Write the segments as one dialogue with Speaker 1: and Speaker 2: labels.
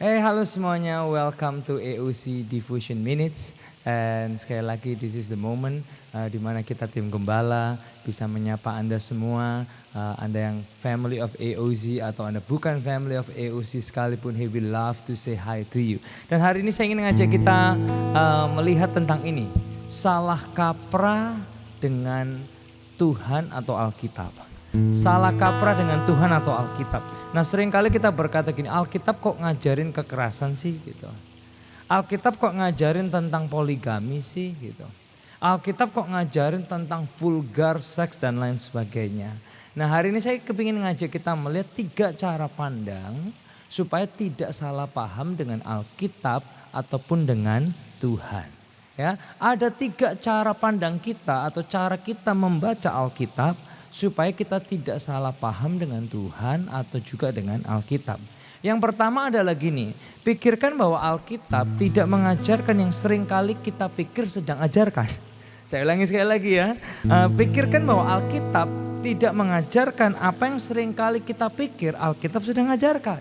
Speaker 1: Halo semuanya, welcome to AOC Diffusion Minutes. And sekali lagi, this is the moment di mana kita tim Gembala bisa menyapa Anda semua. Anda yang family of AOC atau Anda bukan family of AOC sekalipun, we love to say hi to you. Dan hari ini saya ingin ngajak kita melihat tentang ini. Salah kaprah dengan Tuhan atau Alkitab. Salah kaprah dengan Tuhan atau Alkitab. Nah seringkali kita berkata gini, Alkitab kok ngajarin kekerasan sih gitu. Alkitab kok ngajarin tentang poligami sih gitu. Alkitab kok ngajarin tentang vulgar seks dan lain sebagainya. Nah hari ini saya kepingin ngajak kita melihat 3 cara pandang supaya tidak salah paham dengan Alkitab ataupun dengan Tuhan. Ya, ada 3 cara pandang kita atau cara kita membaca Alkitab supaya kita tidak salah paham dengan Tuhan atau juga dengan Alkitab. Yang pertama adalah gini, pikirkan bahwa Alkitab tidak mengajarkan yang seringkali kita pikir sedang ajarkan. Saya ulangi sekali lagi ya, pikirkan bahwa Alkitab tidak mengajarkan apa yang seringkali kita pikir Alkitab sedang ajarkan.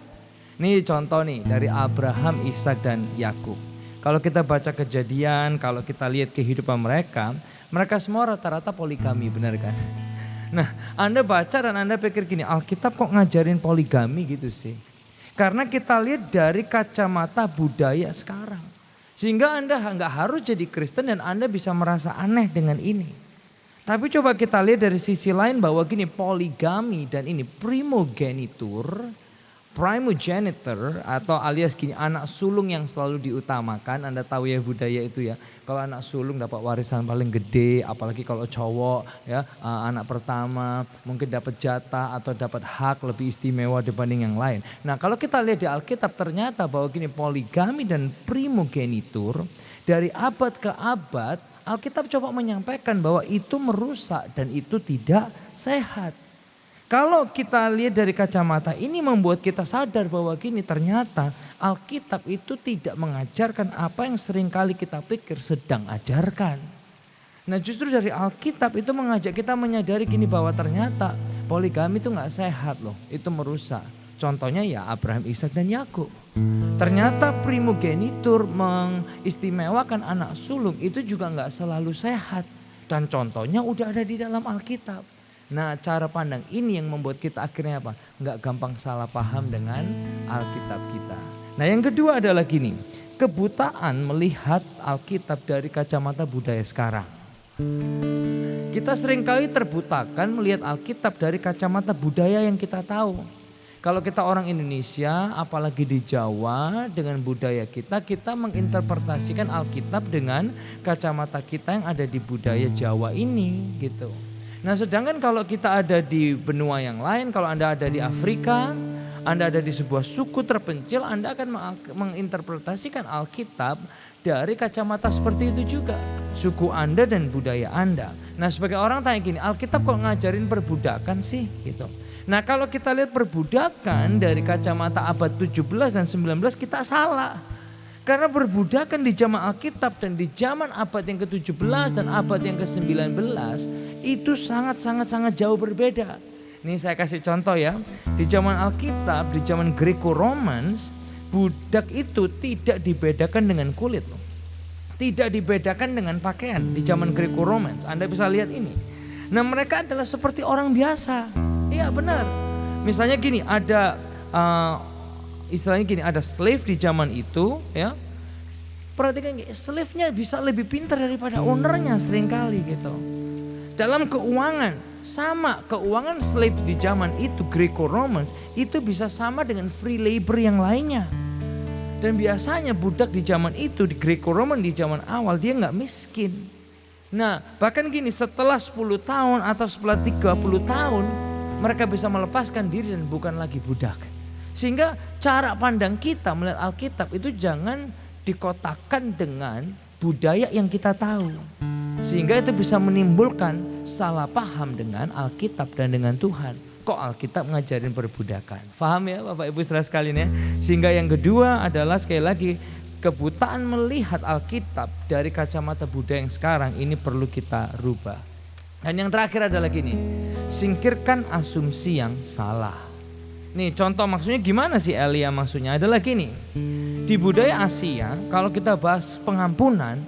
Speaker 1: Nih contoh nih dari Abraham, Ishak dan Yakub. Kalau kita baca Kejadian, kalau kita lihat kehidupan mereka semua rata-rata poligami, benar kan? Nah Anda baca dan Anda pikir gini, Alkitab kok ngajarin poligami gitu sih. Karena kita lihat dari kacamata budaya sekarang. Sehingga Anda nggak harus jadi Kristen dan Anda bisa merasa aneh dengan ini. Tapi coba kita lihat dari sisi lain bahwa gini, poligami dan ini primogenitor atau alias gini, anak sulung yang selalu diutamakan. Anda tahu ya budaya itu ya, kalau anak sulung dapat warisan paling gede, apalagi kalau cowok ya, anak pertama mungkin dapat jatah atau dapat hak lebih istimewa dibanding yang lain. Nah kalau kita lihat di Alkitab ternyata bahwa gini, poligami dan primogenitur dari abad ke abad Alkitab coba menyampaikan bahwa itu merusak dan itu tidak sehat. Kalau kita lihat dari kacamata ini membuat kita sadar bahwa gini, ternyata Alkitab itu tidak mengajarkan apa yang seringkali kita pikir sedang ajarkan. Nah justru dari Alkitab itu mengajak kita menyadari gini bahwa ternyata poligami itu gak sehat loh, itu merusak. Contohnya ya Abraham, Ishak dan Yakub. Ternyata primogenitur mengistimewakan anak sulung itu juga gak selalu sehat. Dan contohnya udah ada di dalam Alkitab. Nah cara pandang ini yang membuat kita akhirnya apa? Nggak gampang salah paham dengan Alkitab kita. Nah yang kedua adalah gini, kebutaan melihat Alkitab dari kacamata budaya sekarang. Kita seringkali terbutakan melihat Alkitab dari kacamata budaya yang kita tahu. Kalau kita orang Indonesia, apalagi di Jawa dengan budaya kita menginterpretasikan Alkitab dengan kacamata kita yang ada di budaya Jawa ini gitu. Nah sedangkan kalau kita ada di benua yang lain, kalau Anda ada di Afrika, Anda ada di sebuah suku terpencil, Anda akan menginterpretasikan Alkitab dari kacamata seperti itu juga. Suku Anda dan budaya Anda. Nah sebagai orang tanya gini, Alkitab kok ngajarin perbudakan sih gitu. Nah kalau kita lihat perbudakan dari kacamata abad 17 dan 19 kita salah. Karena perbudakan di zaman Alkitab dan di zaman abad yang ke-17 dan abad yang ke-19 itu sangat jauh berbeda. Nih saya kasih contoh ya. Di zaman Alkitab, di zaman Greco-Romans, budak itu tidak dibedakan dengan kulit. Tidak dibedakan dengan pakaian di zaman Greco-Romans. Anda bisa lihat ini. Nah mereka adalah seperti orang biasa. Iya benar. Misalnya gini, ada istilahnya gini, ada slave di zaman itu ya. Perhatikan slave-nya bisa lebih pintar daripada ownernya seringkali gitu. Dalam keuangan, sama keuangan slave di zaman itu Greco-Romans itu bisa sama dengan free labor yang lainnya. Dan biasanya budak di zaman itu di Greco-Roman di zaman awal dia nggak miskin. Nah bahkan gini, setelah 10 tahun atau setelah 30 tahun mereka bisa melepaskan diri dan bukan lagi budak. Sehingga cara pandang kita melihat Alkitab itu jangan dikotakkan dengan budaya yang kita tahu. Sehingga itu bisa menimbulkan salah paham dengan Alkitab dan dengan Tuhan. Kok Alkitab ngajarin perbudakan? Paham ya Bapak Ibu saudara sekalian ya? Sehingga yang kedua adalah sekali lagi, kebutaan melihat Alkitab dari kacamata budaya yang sekarang ini perlu kita rubah. Dan yang terakhir adalah gini, singkirkan asumsi yang salah. Nih contoh maksudnya gimana sih Elia maksudnya adalah gini. Di budaya Asia kalau kita bahas pengampunan,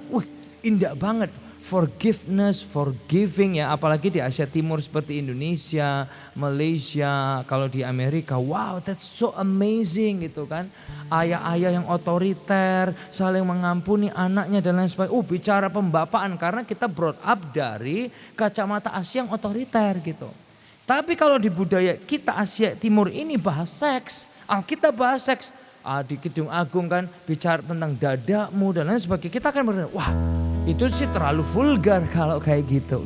Speaker 1: indah banget. Forgiveness, forgiving ya, apalagi di Asia Timur seperti Indonesia, Malaysia, kalau di Amerika, wow that's so amazing gitu kan. Ayah-ayah yang otoriter, saling mengampuni anaknya dan lain sebagainya. Bicara pembapaan karena kita brought up dari kacamata Asia yang otoriter gitu. Tapi kalau di budaya kita Asia Timur ini bahas seks, Alkitab bahas seks. Di Kidung Agung kan bicara tentang dadamu dan lain sebagainya. Kita akan berpikir, wah itu sih terlalu vulgar kalau kayak gitu.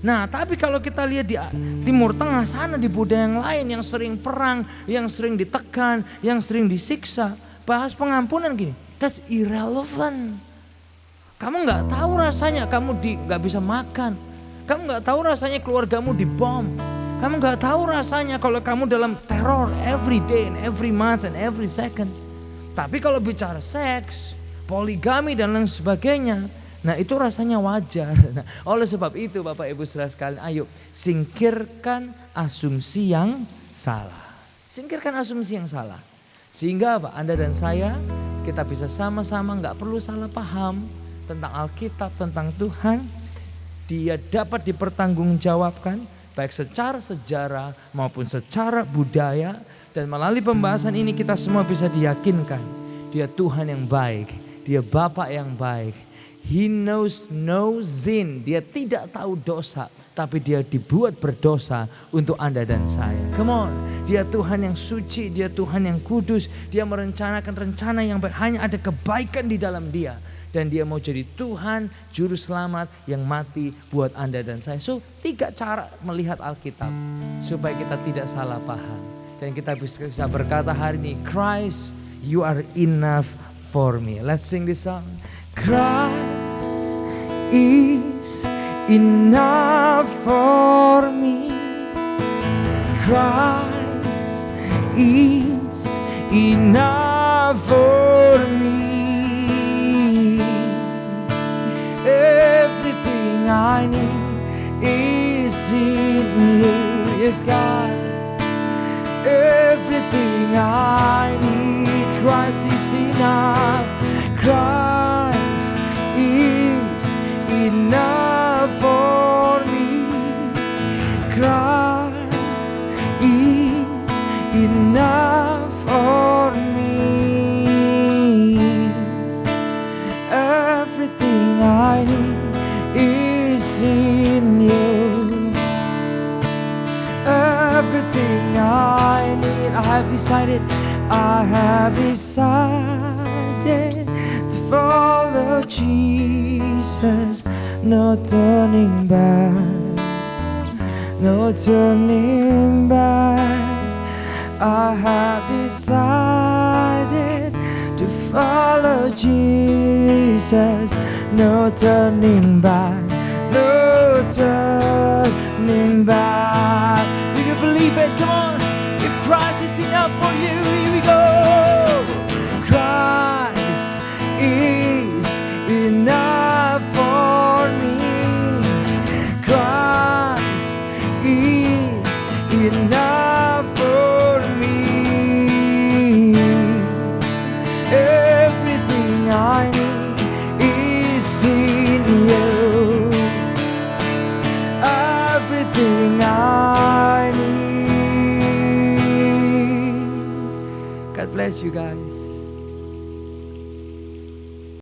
Speaker 1: Nah tapi kalau kita lihat di Timur Tengah sana di budaya yang lain yang sering perang, yang sering ditekan, yang sering disiksa. Bahas pengampunan gini, that's irrelevant. Kamu gak tahu rasanya kamu gak bisa makan. Kamu gak tahu rasanya keluargamu dibom. Kamu gak tahu rasanya kalau kamu dalam teror every day and every month and every seconds. Tapi kalau bicara seks, poligami dan lain sebagainya, nah itu rasanya wajar. Nah, oleh sebab itu Bapak Ibu Saudara sekalian, ayo singkirkan asumsi yang salah. Singkirkan asumsi yang salah. Sehingga apa? Anda dan saya kita bisa sama-sama gak perlu salah paham tentang Alkitab, tentang Tuhan. Dia dapat dipertanggungjawabkan baik secara sejarah maupun secara budaya. Dan melalui pembahasan ini kita semua bisa diyakinkan Dia Tuhan yang baik, Dia Bapa yang baik. He knows no sin, Dia tidak tahu dosa, tapi Dia dibuat berdosa untuk Anda dan saya. Come on, Dia Tuhan yang suci, Dia Tuhan yang kudus. Dia merencanakan rencana yang baik, hanya ada kebaikan di dalam Dia. Dan Dia mau jadi Tuhan Juru Selamat yang mati buat Anda dan saya. So 3 cara melihat Alkitab supaya kita tidak salah paham. Dan kita bisa berkata hari ini, Christ, you are enough for me. Let's sing this song. Christ is enough for me. Christ is enough for me. Everything I need is in you. Yes, God. Everything I need, Christ is enough. Christ is enough for me. Christ is enough for me. Everything I need is in you. Everything I need, I have decided to follow Jesus. No turning back, no turning back. I have decided to follow Jesus. No turning back, no turning back. Do you believe it? Come on. If Christ is enough for you, here we go. Christ is enough for me. Christ is enough for me. Everything I need is in you. Everything I need. God bless you guys.